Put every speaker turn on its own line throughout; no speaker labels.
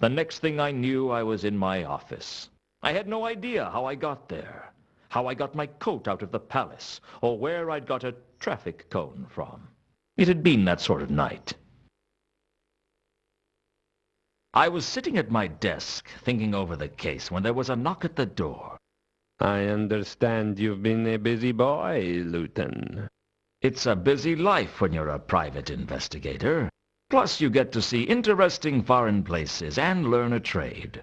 The next thing I knew, I was in my office. I had no idea how I got there, how I got my coat out of the palace, or where I'd got a traffic cone from. It had been that sort of night. I was sitting at my desk, thinking over the case, when there was a knock at the door.
I understand you've been a busy boy, Luton.
It's a busy life when you're a private investigator. Plus, you get to see interesting foreign places and learn a trade.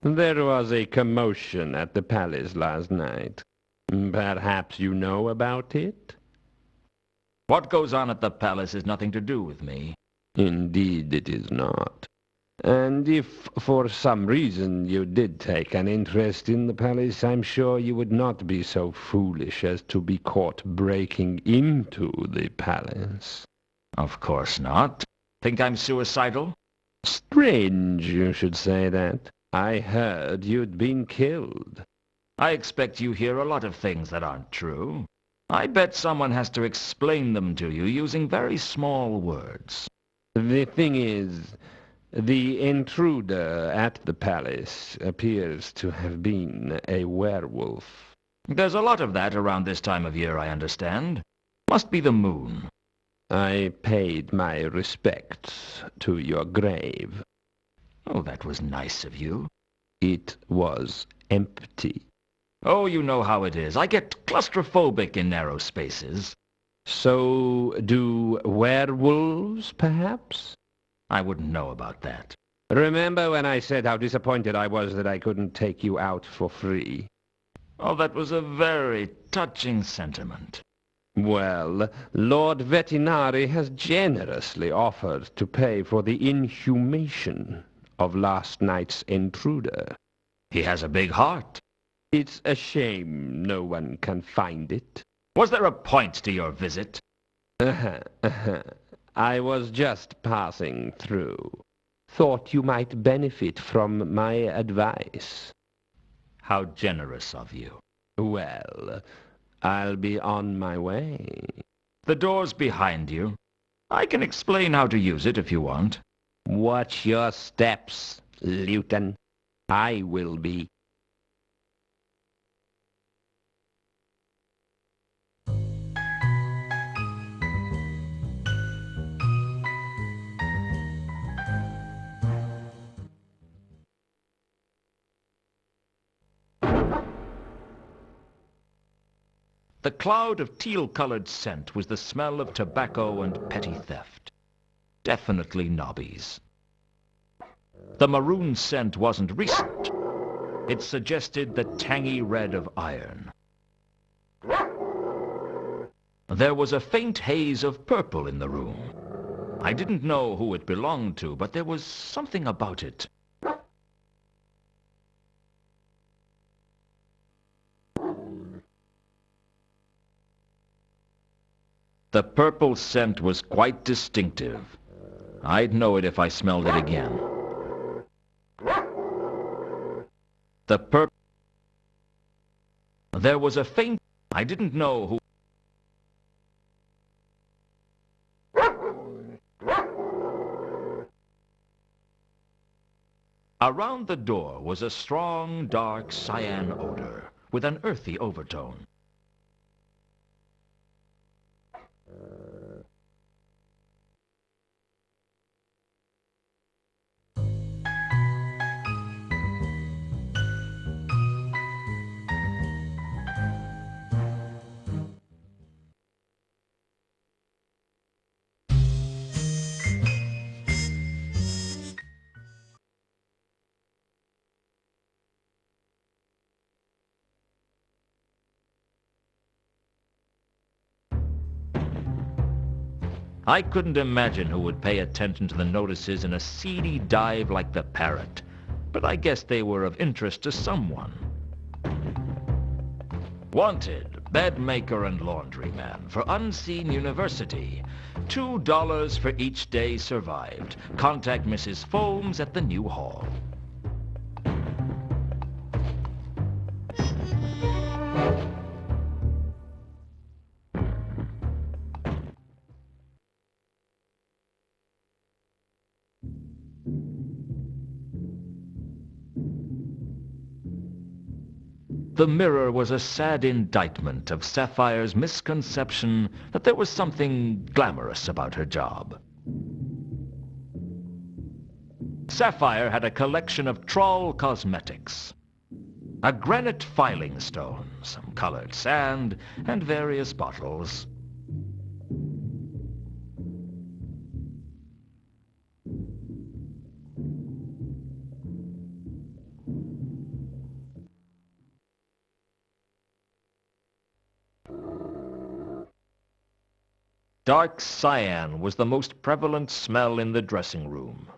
There was a commotion at the palace last night. Perhaps you know about it?
What goes on at the palace has nothing to do with me.
Indeed it is not. And if for some reason you did take an interest in the palace, I'm sure you would not be so foolish as to be caught breaking into the palace.
Of course not. Think I'm suicidal?
Strange you should say that. I heard you'd been killed.
I expect you hear a lot of things that aren't true. I bet someone has to explain them to you using very small words.
The thing is, the intruder at the palace appears to have been a werewolf.
There's a lot of that around this time of year, I understand. Must be the moon.
I paid my respects to your grave.
Oh, that was nice of you.
It was empty.
Oh, you know how it is. I get claustrophobic in narrow spaces.
So do werewolves, perhaps?
I wouldn't know about that.
Remember when I said how disappointed I was that I couldn't take you out for free?
Oh, that was a very touching sentiment.
Well, Lord Vetinari has generously offered to pay for the inhumation of last night's intruder.
He has a big heart.
It's a shame no one can find it.
Was there a point to your visit?
I was just passing through. Thought you might benefit from my advice.
How generous of you.
Well, I'll be on my way.
The door's behind you. I can explain how to use it if you want.
Watch your steps, Luton. I will be.
The cloud of teal-colored scent was the smell of tobacco and petty theft. Definitely nobbies. The maroon scent wasn't recent. It suggested the tangy red of iron. There was a faint haze of purple in the room. I didn't know who it belonged to, but there was something about it. The purple scent was quite distinctive. I'd know it if I smelled it again. The purple... There was a faint... I didn't know who... Around the door was a strong, dark cyan odor with an earthy overtone. I couldn't imagine who would pay attention to the notices in a seedy dive like the Parrot, but I guess they were of interest to someone. Wanted, bedmaker and laundryman for Unseen University. $2 for each day survived. Contact Mrs. Foames at the new hall. The mirror was a sad indictment of Sapphire's misconception that there was something glamorous about her job. Sapphire had a collection of trawl cosmetics. A granite filing stone, some colored sand, and various bottles. Dark cyan was the most prevalent smell in the dressing room.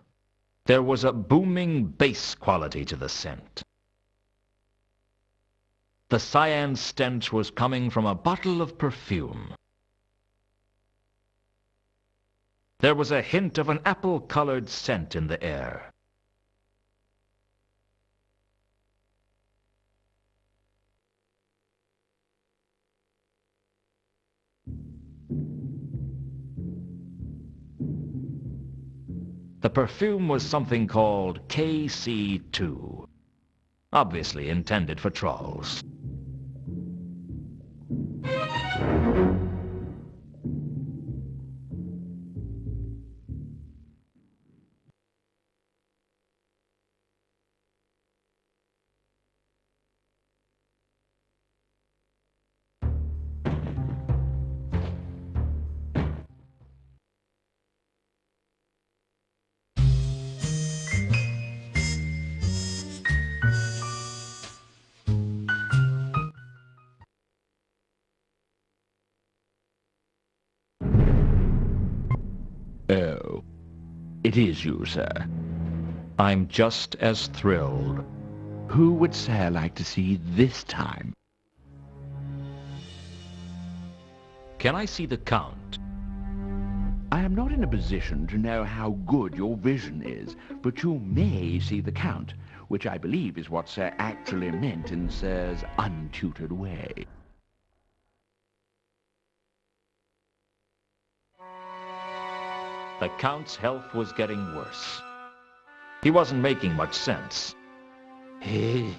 There was a booming bass quality to the scent. The cyan stench was coming from a bottle of perfume. There was a hint of an apple-colored scent in the air. The perfume was something called KC2, obviously intended for trolls.
Oh, it is you, sir.
I'm just as thrilled.
Who would Sir like to see this time?
Can I see the Count?
I am not in a position to know how good your vision is, but you may see the Count, which I believe is what Sir actually meant in Sir's untutored way.
The Count's health was getting worse. He wasn't making much sense.
Is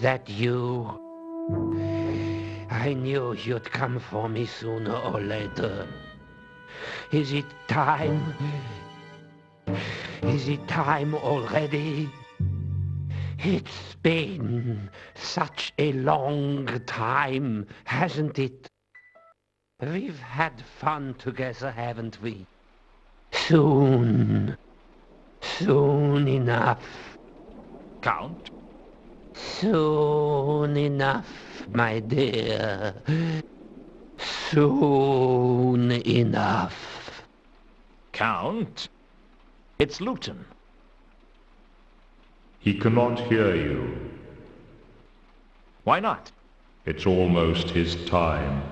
that you? I knew you'd come for me sooner or later. Is it time? Is it time already? It's been such a long time, hasn't it? We've had fun together, haven't we? Soon enough.
Count?
Soon enough, my dear. Soon enough.
Count? It's Luton.
He cannot hear you.
Why not?
It's almost his time.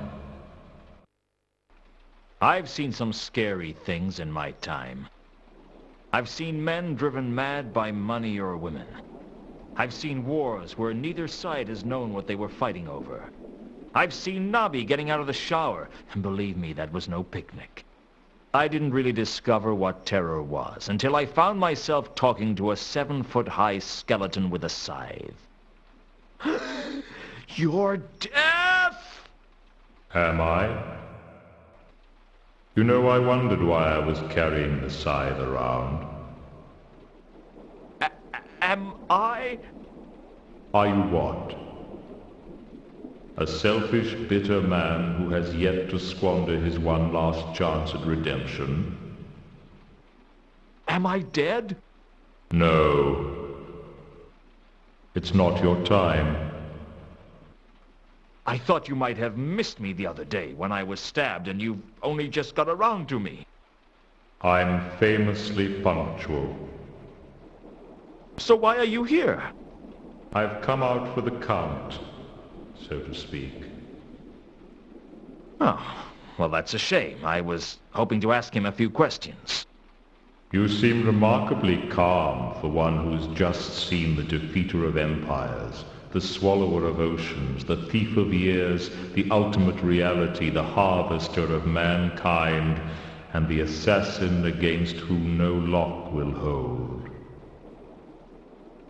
I've seen some scary things in my time. I've seen men driven mad by money or women. I've seen wars where neither side has known what they were fighting over. I've seen Nobby getting out of the shower, and believe me, that was no picnic. I didn't really discover what terror was until I found myself talking to a 7-foot-high skeleton with a scythe. You're deaf!
Am I? You know, I wondered why I was carrying the scythe around.
Am I?
Are you what? A selfish, bitter man who has yet to squander his one last chance at redemption?
Am I dead?
No. It's not your time.
I thought you might have missed me the other day when I was stabbed and you've only just got around to me.
I'm famously punctual.
So why are you here?
I've come out for the Count, so to speak.
Oh, well, that's a shame. I was hoping to ask him a few questions.
You seem remarkably calm for one who's just seen the defeater of empires, the swallower of oceans, the thief of years, the ultimate reality, the harvester of mankind, and the assassin against whom no lock will hold.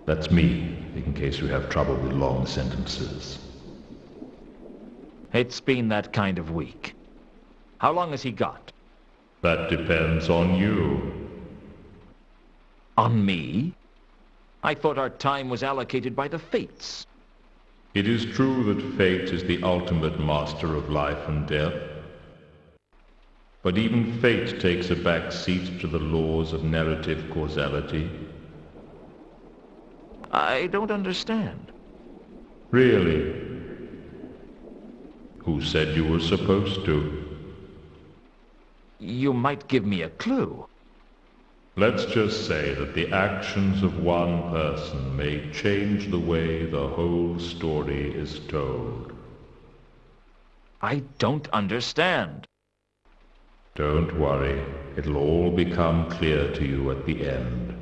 That's me, in case you have trouble with long sentences.
It's been that kind of week. How long has he got?
That depends on you.
On me? I thought our time was allocated by the fates.
It is true that fate is the ultimate master of life and death. But even fate takes a back seat to the laws of narrative causality.
I don't understand.
Really? Who said you were supposed to?
You might give me a clue.
Let's just say that the actions of one person may change the way the whole story is told.
I don't understand.
Don't worry, it'll all become clear to you at the end.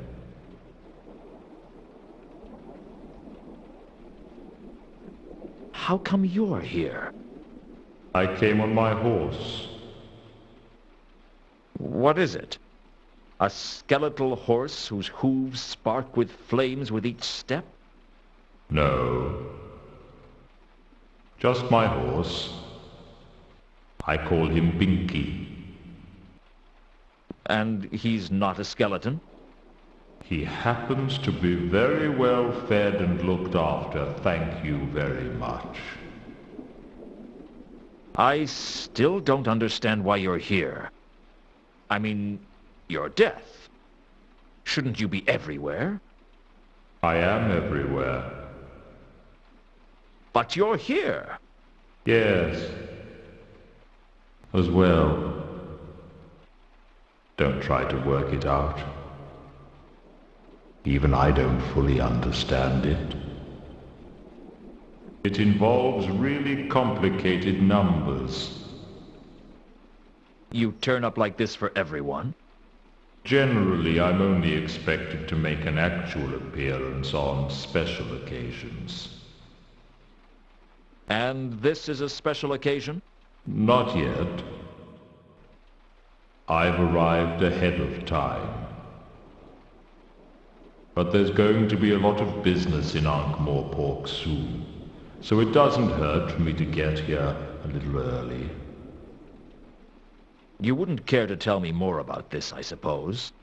How come you're here?
I came on my horse.
What is it? A skeletal horse whose hooves spark with flames with each step?
No. Just my horse. I call him Binky.
And he's not a skeleton?
He happens to be very well fed and looked after, thank you very much.
I still don't understand why you're here. I mean, you're death. Shouldn't you be everywhere?
I am everywhere.
But you're here.
Yes. As well. Don't try to work it out. Even I don't fully understand it. It involves really complicated numbers.
You turn up like this for everyone?
Generally, I'm only expected to make an actual appearance on special occasions.
And this is a special occasion?
Not yet. I've arrived ahead of time. But there's going to be a lot of business in Ankh-Morpork soon, so it doesn't hurt for me to get here a little early.
You wouldn't care to tell me more about this, I suppose?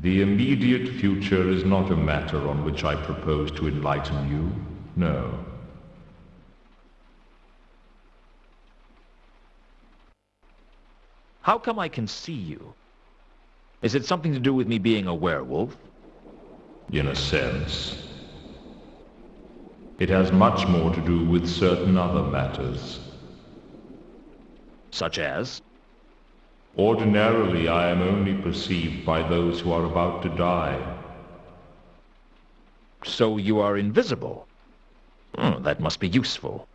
The immediate future is not a matter on which I propose to enlighten you, no.
How come I can see you? Is it something to do with me being a werewolf?
In a sense. It has much more to do with certain other matters.
Such as?
Ordinarily, I am only perceived by those who are about to die.
So you are invisible? That must be useful.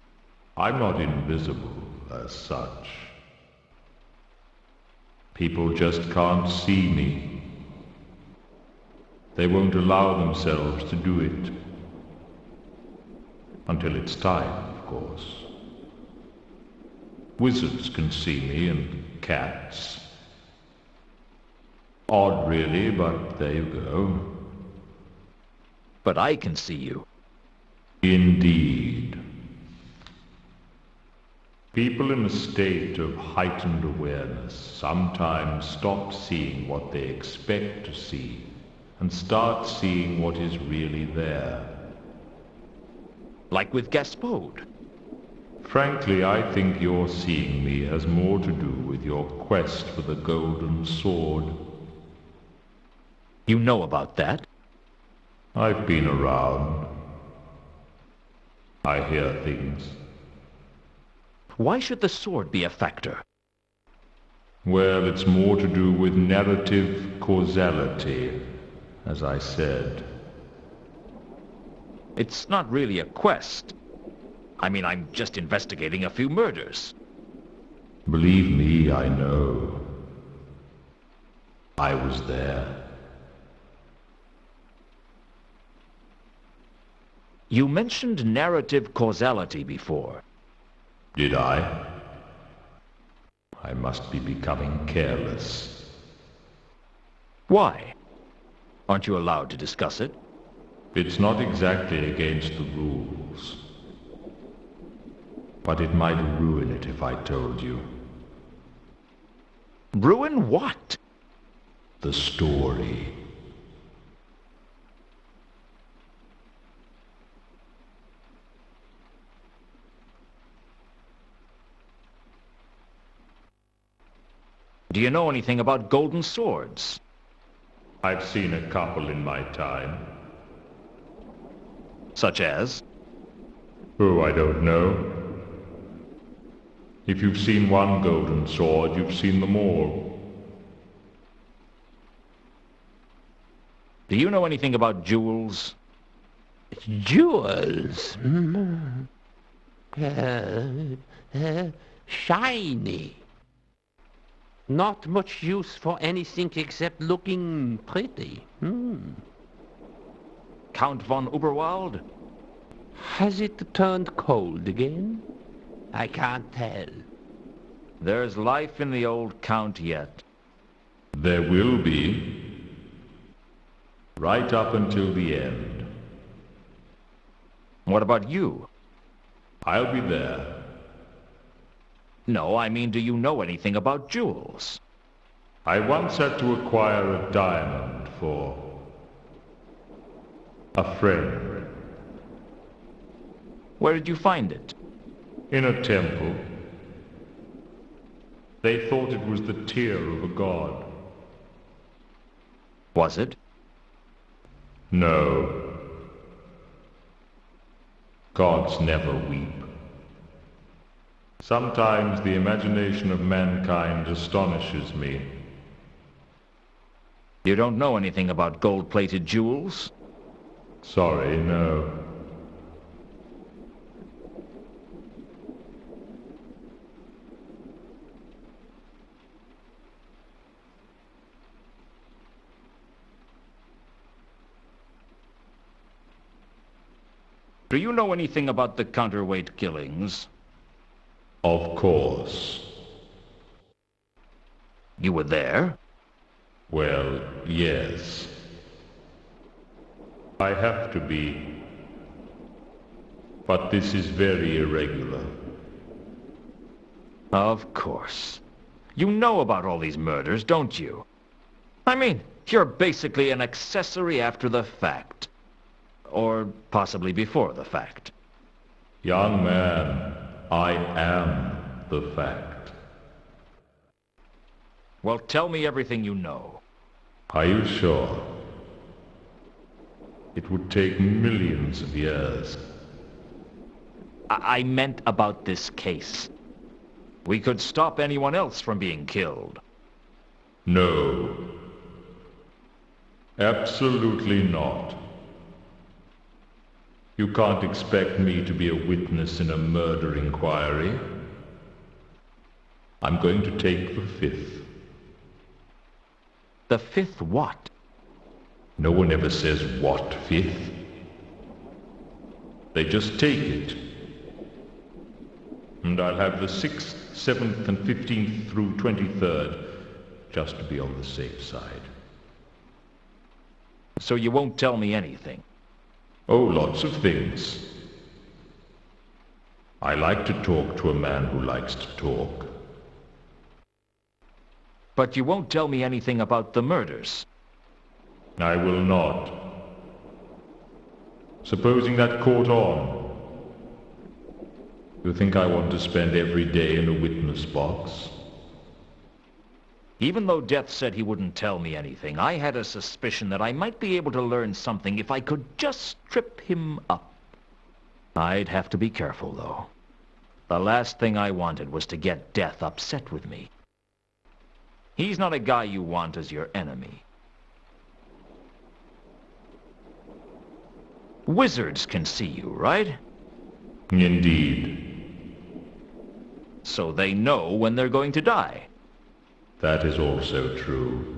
I'm not invisible as such. People just can't see me. They won't allow themselves to do it. Until it's time, of course. Wizards can see me, and cats. Odd, really, but there you go.
But I can see you.
Indeed. People in a state of heightened awareness sometimes stop seeing what they expect to see and start seeing what is really there.
Like with Gaspode.
Frankly, I think your seeing me has more to do with your quest for the golden sword.
You know about that?
I've been around. I hear things.
Why should the sword be a factor?
Well, it's more to do with narrative causality, as I said.
It's not really a quest. I mean, I'm just investigating a few murders.
Believe me, I know. I was there.
You mentioned narrative causality before.
Did I? I must be becoming careless.
Why? Aren't you allowed to discuss it?
It's not exactly against the rules, but it might ruin it if I told you.
Ruin what?
The story.
Do you know anything about golden swords?
I've seen a couple in my time.
Such as?
Oh, I don't know. If you've seen one golden sword, you've seen them all.
Do you know anything about jewels?
Jewels? Shiny. Not much use for anything except looking pretty.
Count von Uberwald?
Has it turned cold again? I can't tell.
There's life in the old Count yet.
There will be. Right up until the end.
What about you?
I'll be there.
No, I mean, do you know anything about jewels?
I once had to acquire a diamond for a friend.
Where did you find it?
In a temple. They thought it was the tear of a god.
Was it?
No. Gods never weep. Sometimes the imagination of mankind astonishes me.
You don't know anything about gold-plated jewels?
Sorry, no.
Do you know anything about the counterweight killings?
Of course.
You were there?
Well, yes. I have to be. But this is very irregular.
Of course. You know about all these murders, don't you? I mean, you're basically an accessory after the fact. Or possibly before the fact.
Young man, I am the fact.
Well, tell me everything you know.
Are you sure? It would take millions of years.
I meant about this case. We could stop anyone else from being killed.
No. Absolutely not. You can't expect me to be a witness in a murder inquiry. I'm going to take the fifth.
The fifth what?
No one ever says what fifth. They just take it. And I'll have the 6th, 7th, and 15th through 23rd, just to be on the safe side.
So you won't tell me anything?
Oh, lots of things. I like to talk to a man who likes to talk.
But you won't tell me anything about the murders?
I will not. Supposing that caught on. You think I want to spend every day in a witness box?
Even though Death said he wouldn't tell me anything, I had a suspicion that I might be able to learn something if I could just trip him up. I'd have to be careful, though. The last thing I wanted was to get Death upset with me. He's not a guy you want as your enemy. Wizards can see you, right?
Indeed.
So they know when they're going to die.
That is also true.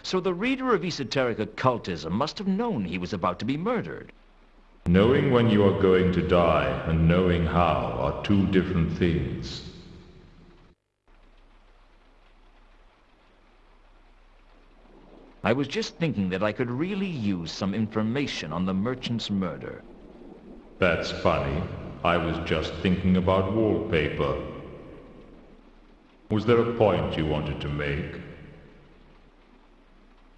So the reader of esoteric occultism must have known he was about to be murdered.
Knowing when you are going to die and knowing how are two different things.
I was just thinking that I could really use some information on the merchant's murder.
That's funny. I was just thinking about wallpaper. Was there a point you wanted to make?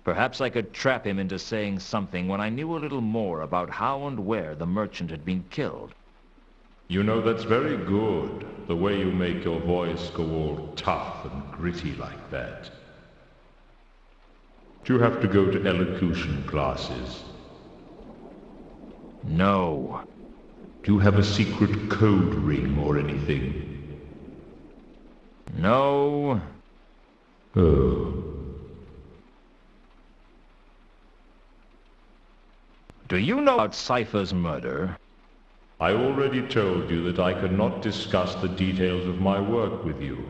Perhaps I could trap him into saying something when I knew a little more about how and where the merchant had been killed.
You know, that's very good, the way you make your voice go all tough and gritty like that. Do you have to go to elocution classes?
No.
Do you have a secret code ring or anything?
No.
Oh.
Do you know about Cypher's murder?
I already told you that I could not discuss the details of my work with you.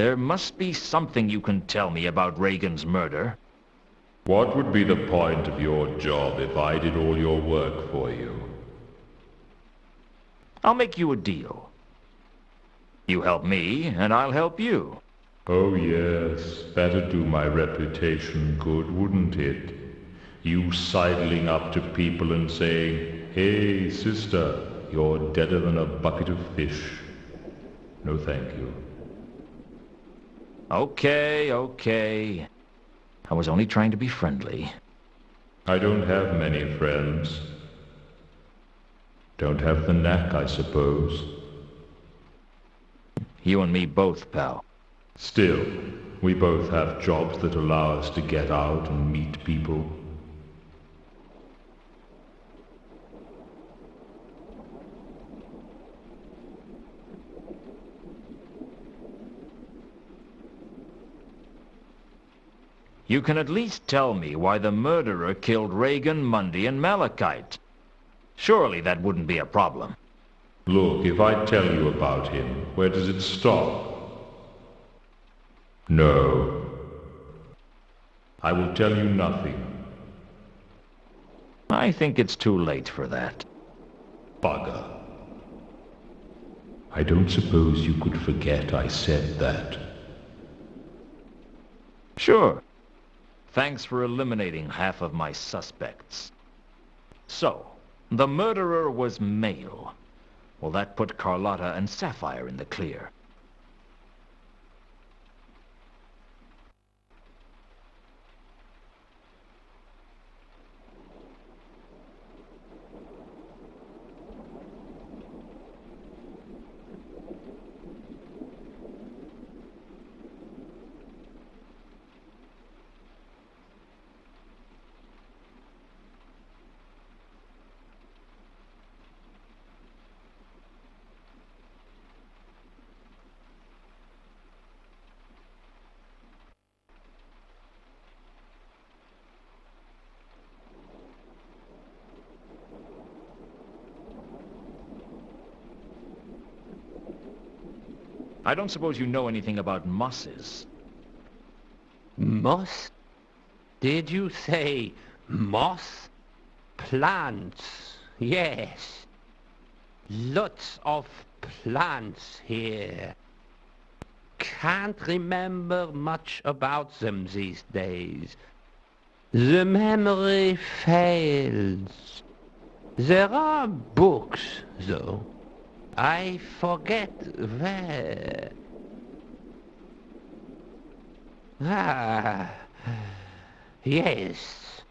There must be something you can tell me about Reagan's murder.
What would be the point of your job if I did all your work for you?
I'll make you a deal. You help me, and I'll help you.
Oh yes, that'd do my reputation good, wouldn't it? You sidling up to people and saying, "Hey, sister, you're deader than a bucket of fish." No thank you.
Okay. I was only trying to be friendly.
I don't have many friends. Don't have the knack, I suppose.
You and me both, pal.
Still, we both have jobs that allow us to get out and meet people.
You can at least tell me why the murderer killed Reagan, Mundy, and Malachite. Surely that wouldn't be a problem.
Look, if I tell you about him, where does it stop? No. I will tell you nothing.
I think it's too late for that.
Bugger. I don't suppose you could forget I said that.
Sure. Thanks for eliminating half of my suspects. So, the murderer was male. Well, that put Carlotta and Sapphire in the clear. I don't suppose you know anything about mosses.
Moss? Did you say moss? Plants, yes. Lots of plants here. Can't remember much about them these days. The memory fails. There are books, though. I forget where. Ah, yes.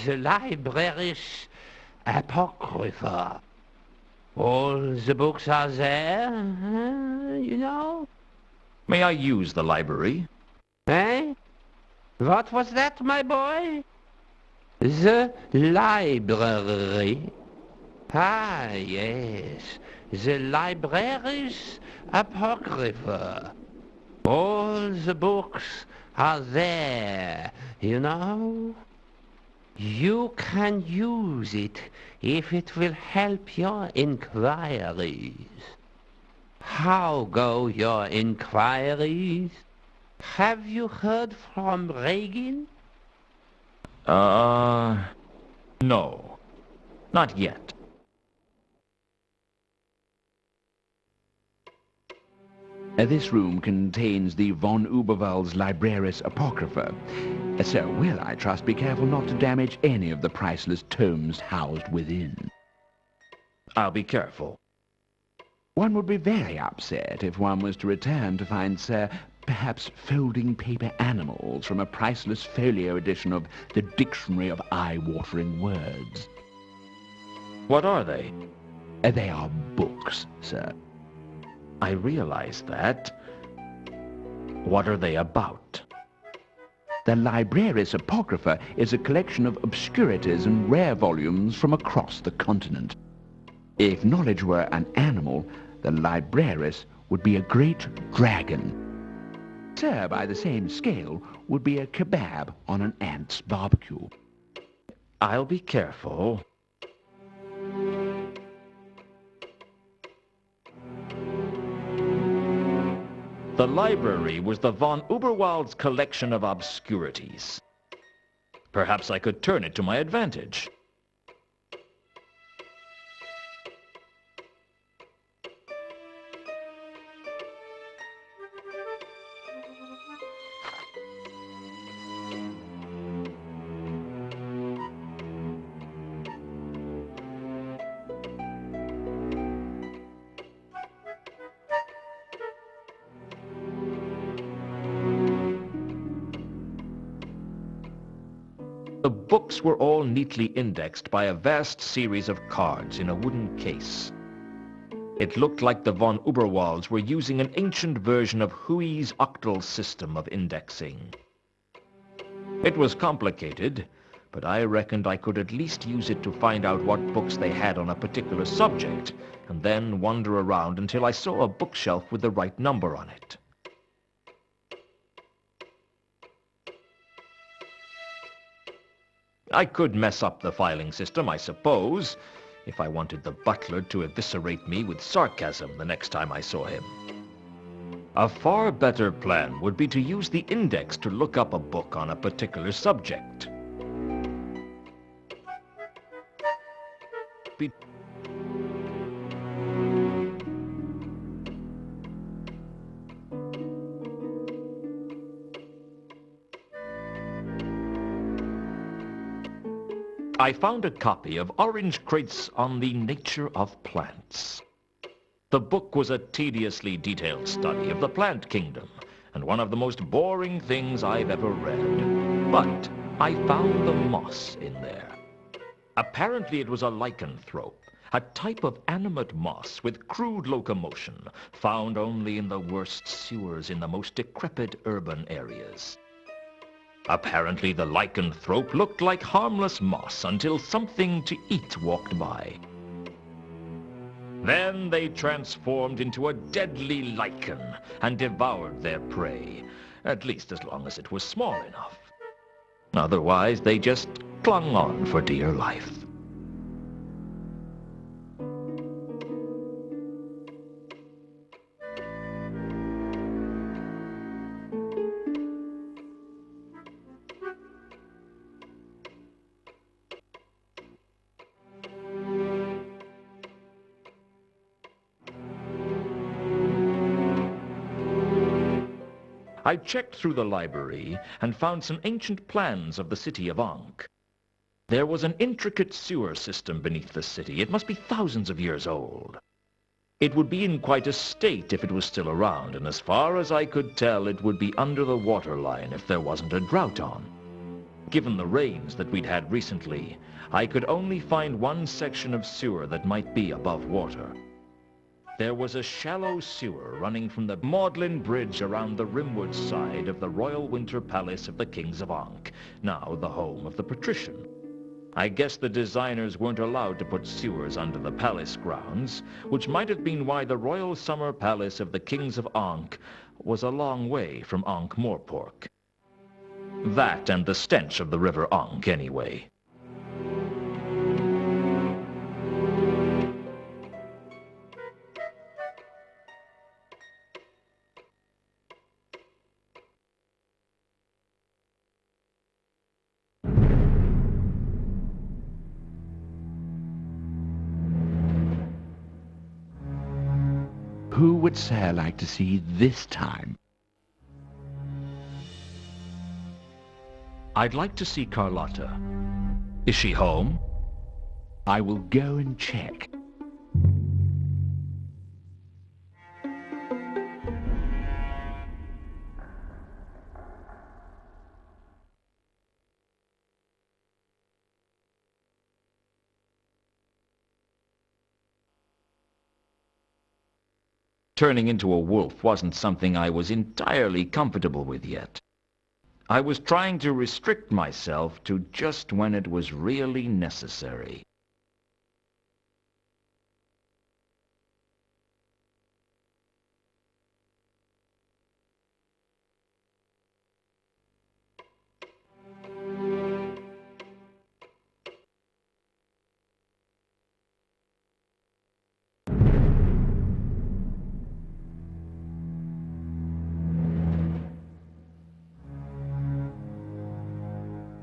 The library's apocrypha. All the books are there, you know.
May I use the library?
Eh? What was that, my boy? The library. Ah, yes. The library's apocrypha. All the books are there, you know. You can use it if it will help your inquiries. How go your inquiries? Have you heard from Reagan?
No, not yet.
This room contains the von Uberwald's Libraris Apocrypha. So, will I trust be careful not to damage any of the priceless tomes housed within.
I'll be careful.
One would be very upset if one was to return to find, sir, perhaps folding paper animals from a priceless folio edition of the Dictionary of Eye-Watering Words.
What are they?
They are books, sir.
I realize that. What are they about?
The Libraris Apocrypha is a collection of obscurities and rare volumes from across the continent. If knowledge were an animal, the Libraris would be a great dragon. Sir, by the same scale, would be a kebab on an ant's barbecue.
I'll be careful. The library was the von Uberwald's collection of obscurities. Perhaps I could turn it to my advantage. The books were all neatly indexed by a vast series of cards in a wooden case. It looked like the von Uberwalds were using an ancient version of Huey's octal system of indexing. It was complicated, but I reckoned I could at least use it to find out what books they had on a particular subject, and then wander around until I saw a bookshelf with the right number on it. I could mess up the filing system, I suppose, if I wanted the butler to eviscerate me with sarcasm the next time I saw him. A far better plan would be to use the index to look up a book on a particular subject. I found a copy of Orange Crate's On the Nature of Plants. The book was a tediously detailed study of the plant kingdom, and one of the most boring things I've ever read. But I found the moss in there. Apparently it was a lycanthrope, a type of animate moss with crude locomotion, found only in the worst sewers in the most decrepit urban areas. Apparently the lycanthrope looked like harmless moss until something to eat walked by. Then they transformed into a deadly lichen and devoured their prey, at least as long as it was small enough. Otherwise, they just clung on for dear life. I checked through the library and found some ancient plans of the city of Ankh. There was an intricate sewer system beneath the city. It must be thousands of years old. It would be in quite a state if it was still around, and as far as I could tell, it would be under the waterline if there wasn't a drought on. Given the rains that we'd had recently, I could only find one section of sewer that might be above water. There was a shallow sewer running from the Magdalen Bridge around the rimward side of the Royal Winter Palace of the Kings of Ankh, now the home of the patrician. I guess the designers weren't allowed to put sewers under the palace grounds, which might have been why the Royal Summer Palace of the Kings of Ankh was a long way from Ankh-Morpork. That and the stench of the River Ankh, anyway.
Who would Sir like to see this time?
I'd like to see Carlotta. Is she home?
I will go and check.
Turning into a wolf wasn't something I was entirely comfortable with yet. I was trying to restrict myself to just when it was really necessary.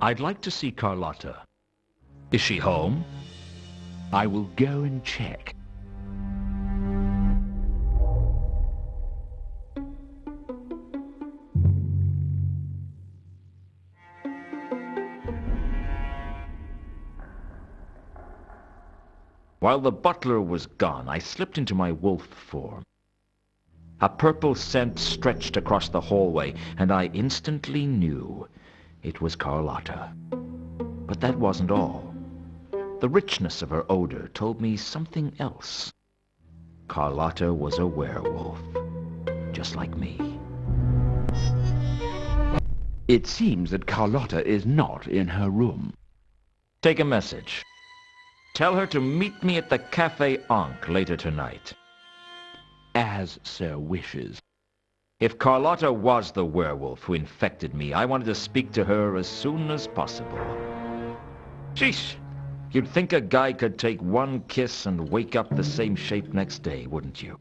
I'd like to see Carlotta. Is she home?
I will go and check.
While the butler was gone, I slipped into my wolf form. A purple scent stretched across the hallway, and I instantly knew it was Carlotta. But that wasn't all. The richness of her odor told me something else. Carlotta was a werewolf, just like me.
It seems that Carlotta is not in her room.
Take a message. Tell her to meet me at the Café Ankh later tonight.
As Sir wishes.
If Carlotta was the werewolf who infected me, I wanted to speak to her as soon as possible. Sheesh! You'd think a guy could take one kiss and wake up the same shape next day, wouldn't you?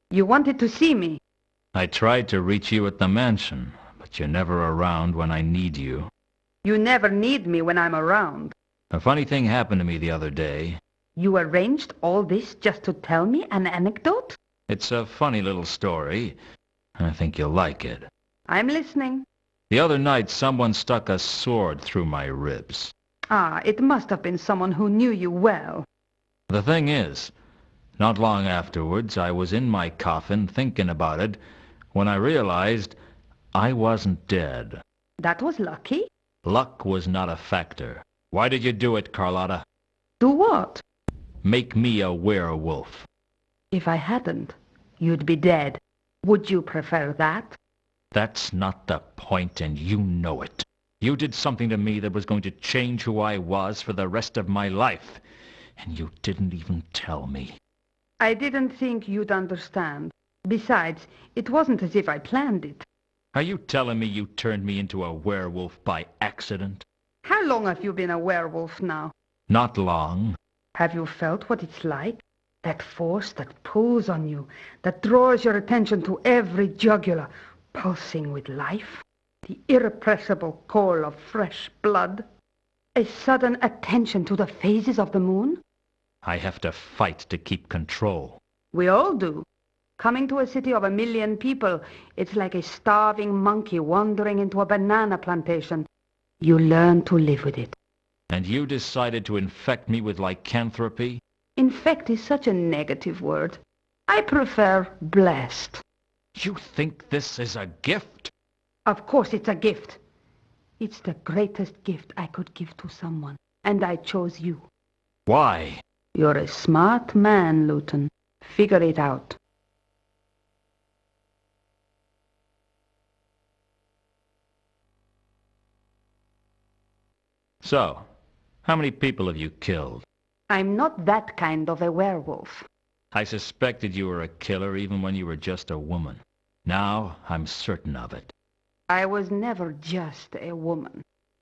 You wanted to see me.
I tried to reach you at the mansion, but you're never around when I need you.
You never need me when I'm around.
A funny thing happened to me the other day.
You arranged all this just to tell me an anecdote?
It's a funny little story. I think you'll like it.
I'm listening.
The other night, someone stuck a sword through my ribs.
Ah, it must have been someone who knew you well.
The thing is, not long afterwards, I was in my coffin thinking about it when I realized I wasn't dead.
That was lucky.
Luck was not a factor. Why did you do it, Carlotta?
Do what?
Make me a werewolf.
If I hadn't, you'd be dead. Would you prefer that?
That's not the point, and you know it. You did something to me that was going to change who I was for the rest of my life, and you didn't even tell me.
I didn't think you'd understand. Besides, it wasn't as if I planned it.
Are you telling me you turned me into a werewolf by accident?
How long have you been a werewolf now?
Not long.
Have you felt what it's like? That force that pulls on you, that draws your attention to every jugular, pulsing with life? The irrepressible call of fresh blood? A sudden attention to the phases of the moon?
I have to fight to keep control.
We all do. Coming to a city of 1 million people, it's like a starving monkey wandering into a banana plantation. You learn to live with it.
And you decided to infect me with lycanthropy?
Infect is such a negative word. I prefer blessed.
You think this is a gift?
Of course it's a gift. It's the greatest gift I could give to someone, and I chose you.
Why?
You're a smart man, Luton. Figure it out.
So, how many people have you killed?
I'm not that kind of a werewolf.
I suspected you were a killer even when you were just a woman. Now I'm certain of it.
I was never just a woman.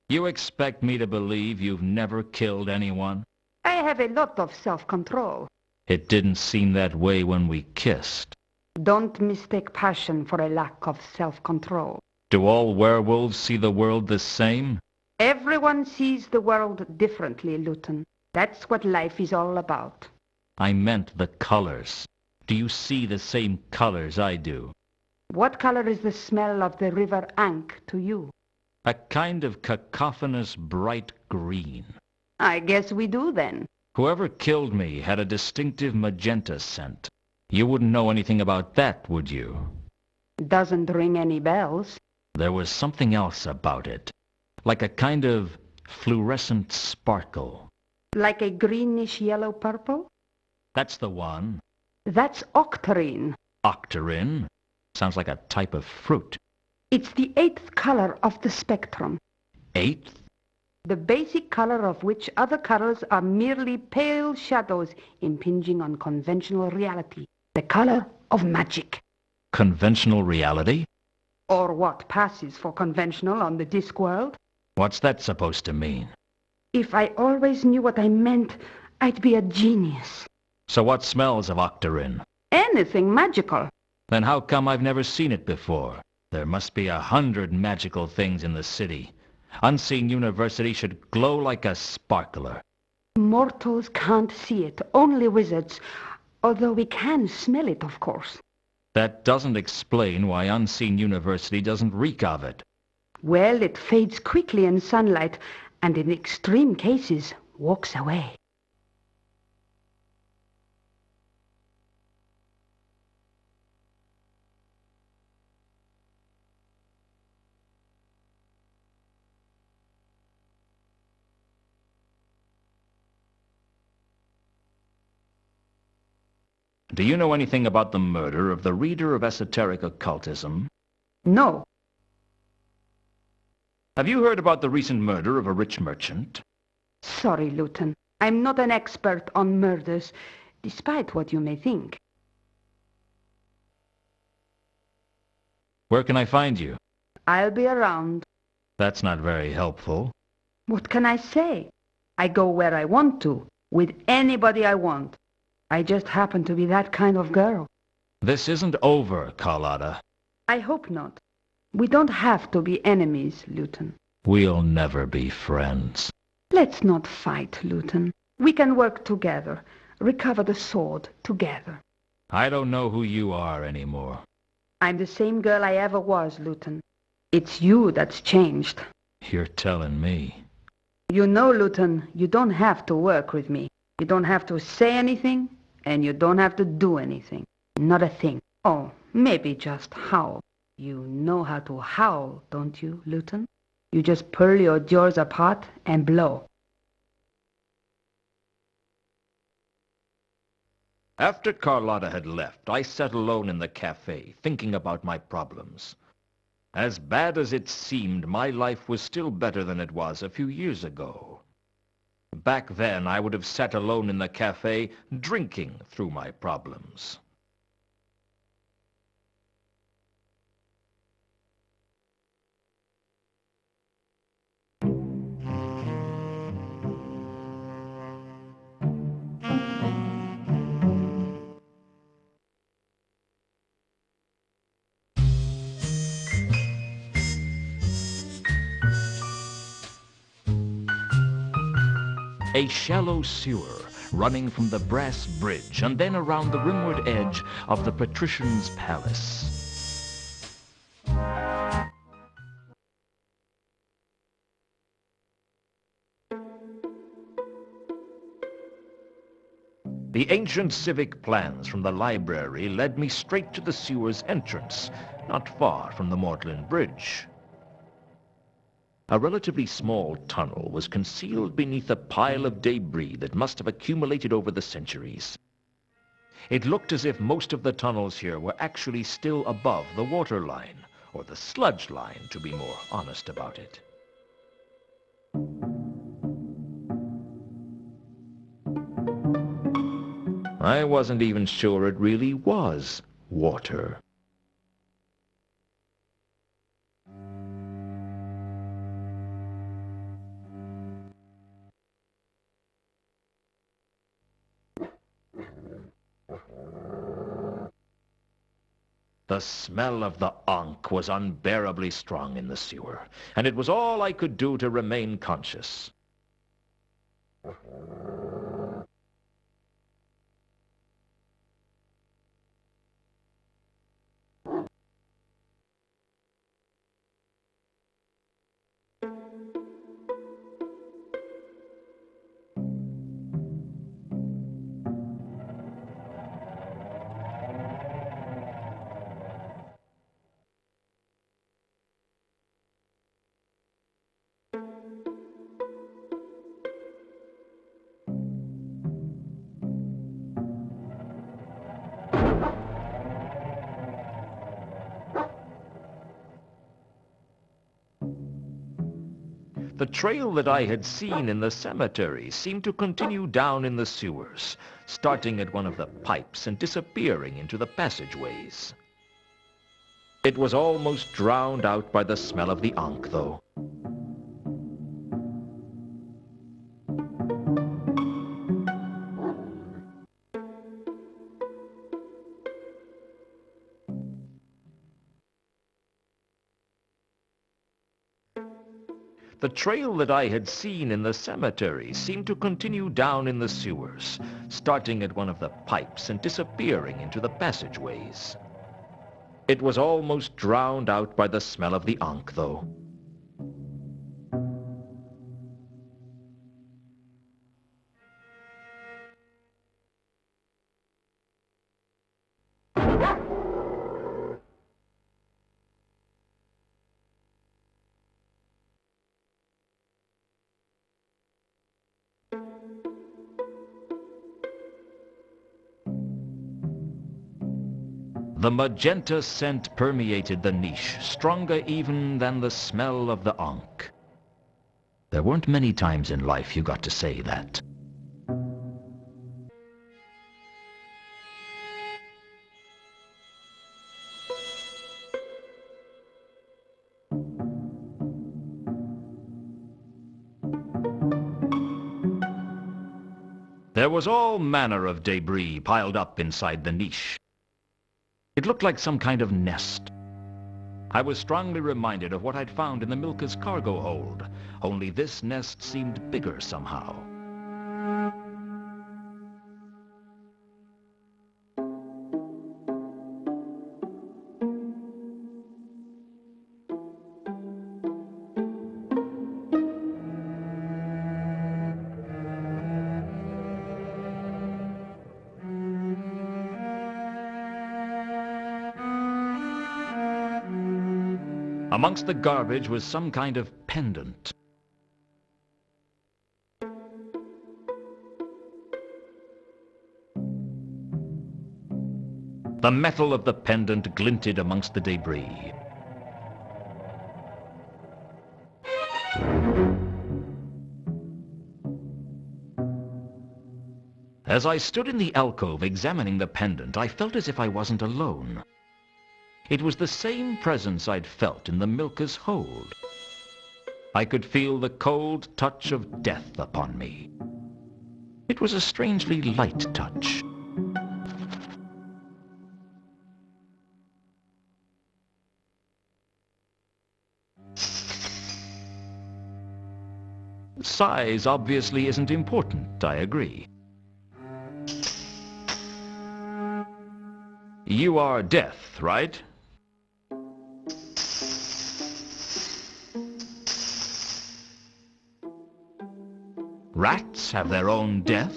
You expect me to believe you've never killed anyone?
I have a lot of self-control.
It didn't seem that way when we kissed.
Don't mistake passion for a lack of self-control.
Do all werewolves see the world the same?
Everyone sees the world differently, Luton. That's what life is all about.
I meant the colors. Do you see the same colors I do?
What color is the smell of the river Ankh to you?
A kind of cacophonous bright green.
I guess we do then.
Whoever killed me had a distinctive magenta scent. You wouldn't know anything about that, would you?
Doesn't ring any bells.
There was something else about it. Like a kind of fluorescent sparkle.
Like a greenish yellow-purple?
That's the one.
That's octarine.
Octarine? Sounds like a type of fruit.
It's the 8th color of the spectrum.
8th?
The basic color of which other colors are merely pale shadows impinging on conventional reality. The color of magic.
Conventional reality?
Or what passes for conventional on the Discworld.
What's that supposed to mean?
If I always knew what I meant, I'd be a genius.
So what smells of octarine?
Anything magical.
Then how come I've never seen it before? There must be 100 magical things in the city. Unseen University should glow like a sparkler.
Mortals can't see it, only wizards. Although we can smell it, of course.
That doesn't explain why Unseen University doesn't reek of it.
Well, it fades quickly in sunlight, and in extreme cases, walks away.
Do you know anything about the murder of the reader of esoteric occultism?
No.
Have you heard about the recent murder of a rich merchant?
Sorry, Luton. I'm not an expert on murders, despite what you may think.
Where can I find you?
I'll be around.
That's not very helpful.
What can I say? I go where I want to, with anybody I want. I just happen to be that kind of girl.
This isn't over, Carlotta.
I hope not. We don't have to be enemies, Luton.
We'll never be friends.
Let's not fight, Luton. We can work together, recover the sword together.
I don't know who you are anymore.
I'm the same girl I ever was, Luton. It's you that's changed.
You're telling me.
You know, Luton, you don't have to work with me. You don't have to say anything, and you don't have to do anything. Not a thing. Oh, maybe just howl. You know how to howl, don't you, Luton? You just pull your jaws apart and blow.
After Carlotta had left, I sat alone in the cafe, thinking about my problems. As bad as it seemed, my life was still better than it was a few years ago. Back then, I would have sat alone in the cafe, drinking through my problems. A shallow sewer running from the brass bridge and then around the rimward edge of the patrician's palace. The ancient civic plans from the library led me straight to the sewer's entrance, not far from the Mortland Bridge. A relatively small tunnel was concealed beneath a pile of debris that must have accumulated over the centuries. It looked as if most of the tunnels here were actually still above the water line, or the sludge line, to be more honest about it. I wasn't even sure it really was water. The smell of the ankh was unbearably strong in the sewer, and it was all I could do to remain conscious. The trail that I had seen in the cemetery seemed to continue down in the sewers, starting at one of the pipes and disappearing into the passageways. It was almost drowned out by the smell of the ankh, though. The trail that I had seen in the cemetery seemed to continue down in the sewers, starting at one of the pipes and disappearing into the passageways. It was almost drowned out by the smell of the ankh, though. The magenta scent permeated the niche, stronger even than the smell of the ankh. There weren't many times in life you got to say that. There was all manner of debris piled up inside the niche. It looked like some kind of nest. I was strongly reminded of what I'd found in the Milka's cargo hold, only this nest seemed bigger somehow. Amongst the garbage was some kind of pendant. The metal of the pendant glinted amongst the debris. As I stood in the alcove examining the pendant, I felt as if I wasn't alone. It was the same presence I'd felt in the Milka's hold. I could feel the cold touch of death upon me. It was a strangely light touch. Size obviously isn't important, I agree. You are death, right? Rats have their own death?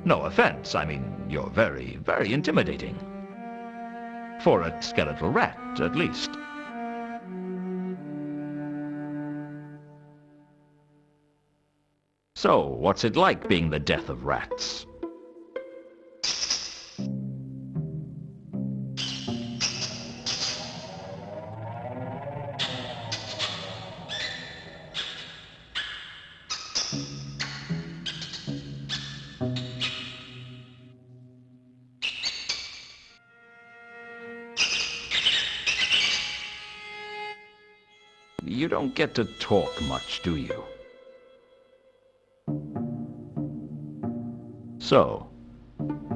No offense, I mean, you're very, very intimidating. For a skeletal rat, at least. So, what's it like being the death of rats? You don't get to talk much, do you? So,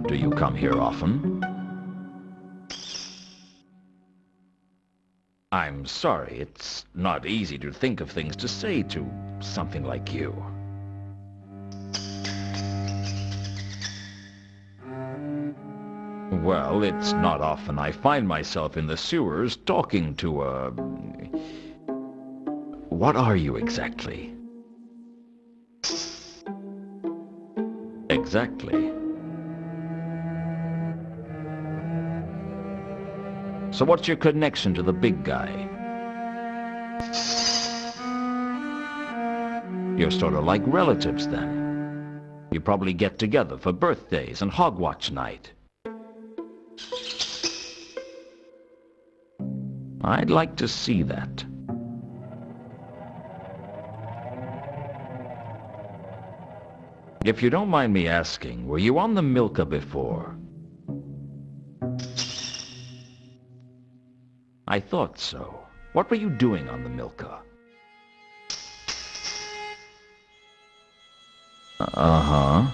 do you come here often? I'm sorry, it's not easy to think of things to say to something like you. Well, it's not often I find myself in the sewers talking to a... What are you exactly? Exactly. So what's your connection to the big guy? You're sort of like relatives then. You probably get together for birthdays and Hogwatch night. I'd like to see that. If you don't mind me asking, were you on the Milka before? I thought so. What were you doing on the Milka? Uh-huh.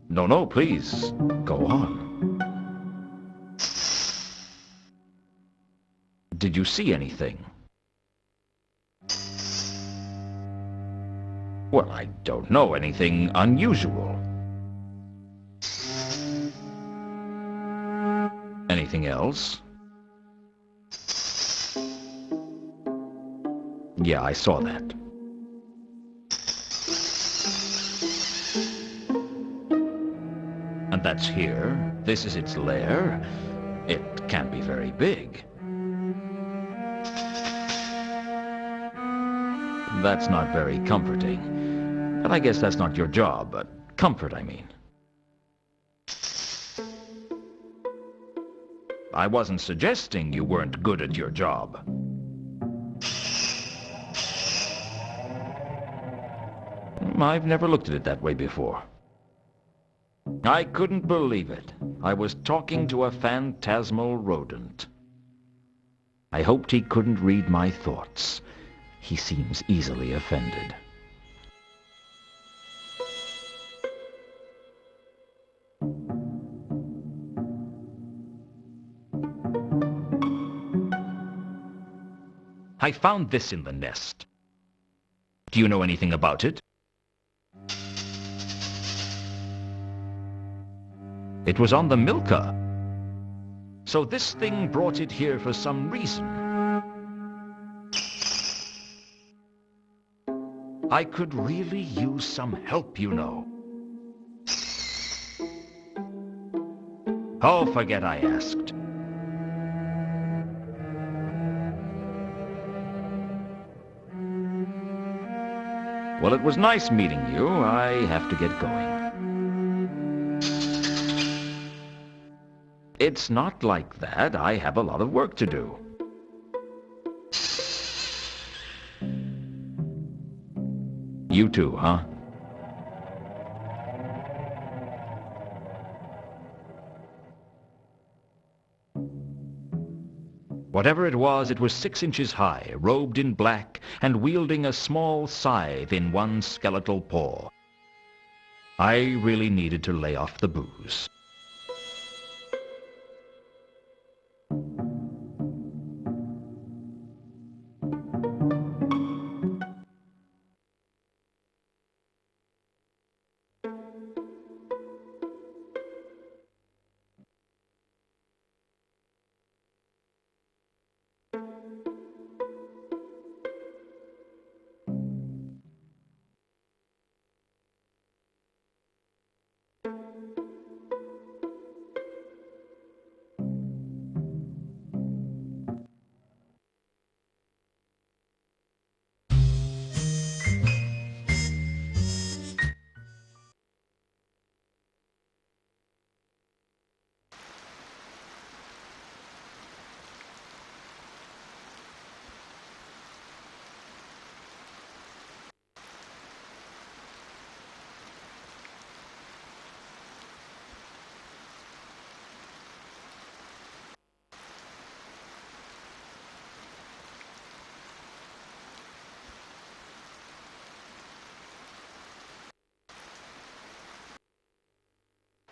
No, please, go on. Did you see anything? Well, I don't know, anything unusual. Anything else? Yeah, I saw that. And that's here? This is its lair? It can't be very big. That's not very comforting. But I guess that's not your job, but comfort, I mean. I wasn't suggesting you weren't good at your job. I've never looked at it that way before. I couldn't believe it. I was talking to a phantasmal rodent. I hoped he couldn't read my thoughts. He seems easily offended. I found this in the nest. Do you know anything about it? It was on the Milka. So this thing brought it here for some reason. I could really use some help, you know. Oh, forget I asked. Well, it was nice meeting you. I have to get going. It's not like that. I have a lot of work to do. You too, huh? Whatever it was 6 inches high, robed in black, and wielding a small scythe in one skeletal paw. I really needed to lay off the booze.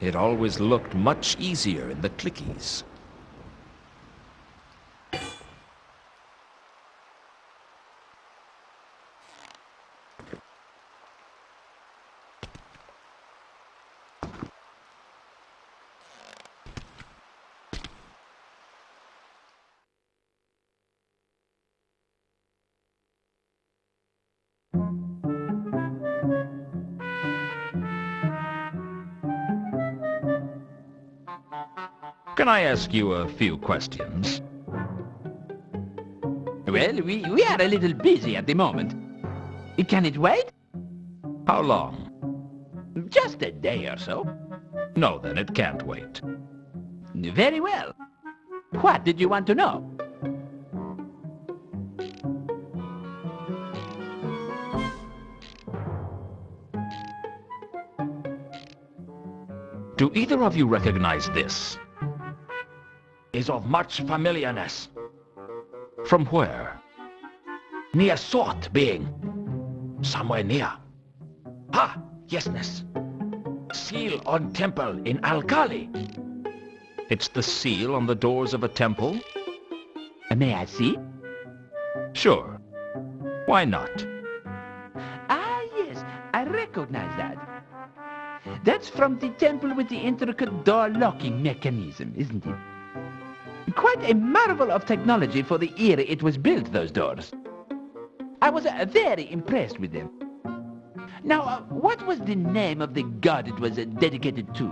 It always looked much easier in the clickies. Can I ask you a few questions?
Well, we are a little busy at the moment. Can it wait?
How long?
Just a day or so.
No, then it can't wait.
Very well. What did you want to know?
Do either of you recognize this? Is of much familiarness. From where? Near sort being. Somewhere near. Ah, yesness. Seal on temple in Alkali. It's the seal on the doors of a temple?
May I see?
Sure. Why not?
Ah, yes, I recognize that. That's from the temple with the intricate door-locking mechanism, isn't it? Quite a marvel of technology for the era it was built, those doors. I was very impressed with them. Now, what was the name of the god it was dedicated to?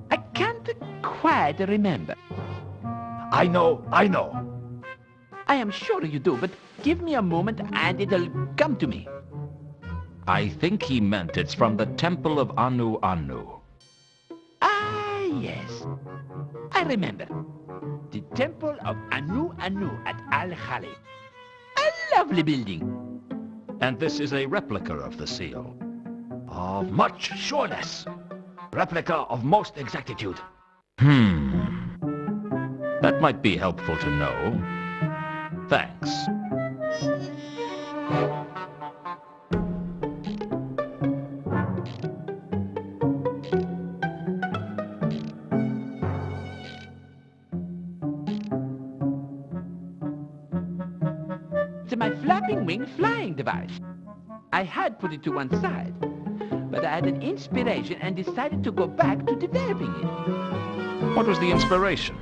I can't quite remember.
I know.
I am sure you do, but give me a moment and it'll come to me.
I think he meant it's from the temple of Anu Anu.
Ah, yes. I remember. The temple of Anu Anu at Al-Khali. A lovely building.
And this is a replica of the seal. Of much sureness. Replica of most exactitude. That might be helpful to know. Thanks.
It's my flapping wing flying device. I had put it to one side, but I had an inspiration and decided to go back to developing it.
What was the inspiration?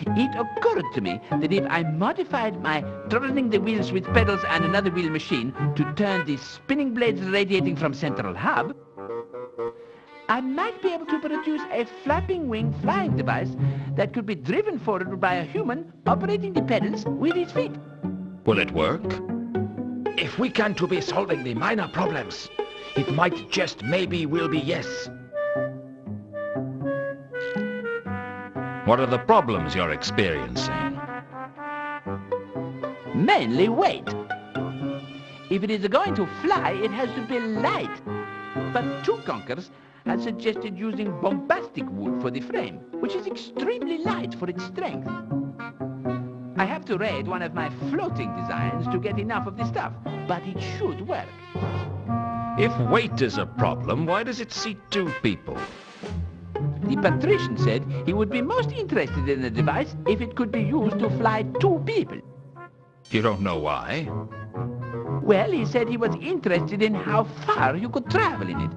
It occurred to me that if I modified my turning the wheels with pedals and another wheel machine to turn the spinning blades radiating from central hub, I might be able to produce a flapping wing flying device that could be driven forward by a human operating the pedals with his feet.
Will it work? If we can to be solving the minor problems, it might just maybe will be yes. What are the problems you're experiencing?
Mainly weight. If it is going to fly, it has to be light. But two conkers had suggested using bombastic wood for the frame, which is extremely light for its strength. I have to raid one of my floating designs to get enough of the stuff, but it should work.
If weight is a problem, why does it seat two people?
The patrician said he would be most interested in the device if it could be used to fly two people.
You don't know why?
Well, he said he was interested in how far you could travel in it.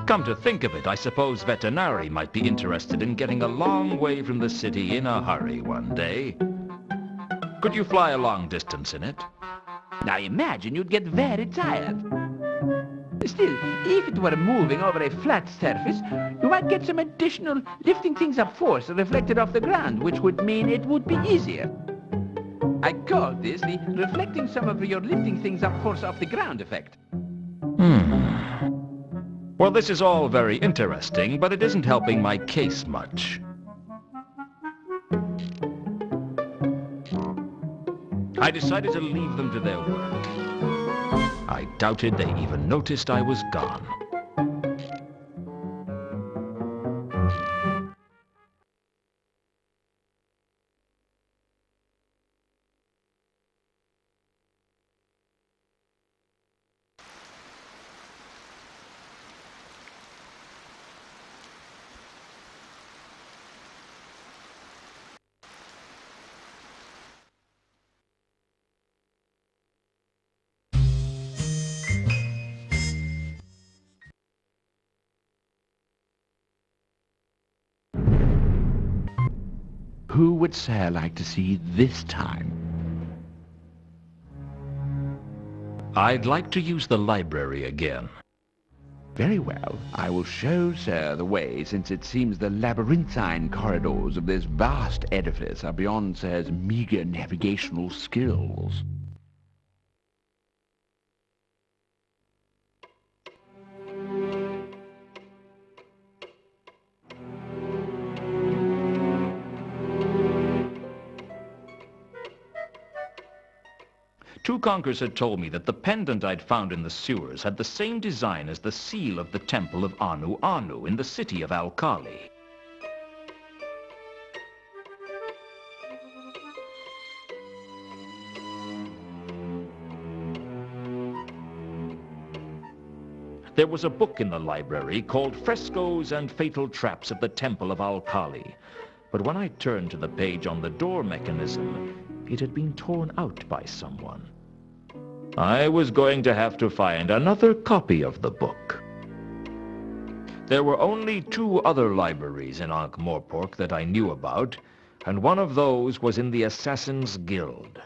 Come to think of it, I suppose veterinary might be interested in getting a long way from the city in a hurry one day. Could you fly a long distance in it?
Now imagine you'd get very tired. Still, if it were moving over a flat surface, you might get some additional lifting things up force reflected off the ground, which would mean it would be easier. I call this the reflecting some of your lifting things up force off the ground effect.
Well, this is all very interesting, but it isn't helping my case much. I decided to leave them to their work. I doubted they even noticed I was gone.
who would Sir like to see this time?
I'd like to use the library again.
Very well. I will show Sir the way, since it seems the labyrinthine corridors of this vast edifice are beyond Sir's meager navigational skills.
Two Conkers had told me that the pendant I'd found in the sewers had the same design as the seal of the temple of Anu Anu in the city of Alkali. There was a book in the library called Frescoes and Fatal Traps of the Temple of Alkali. But when I turned to the page on the door mechanism, it had been torn out by someone. I was going to have to find another copy of the book. There were only 2 other libraries in Ankh-Morpork that I knew about, and one of those was in the Assassin's Guild.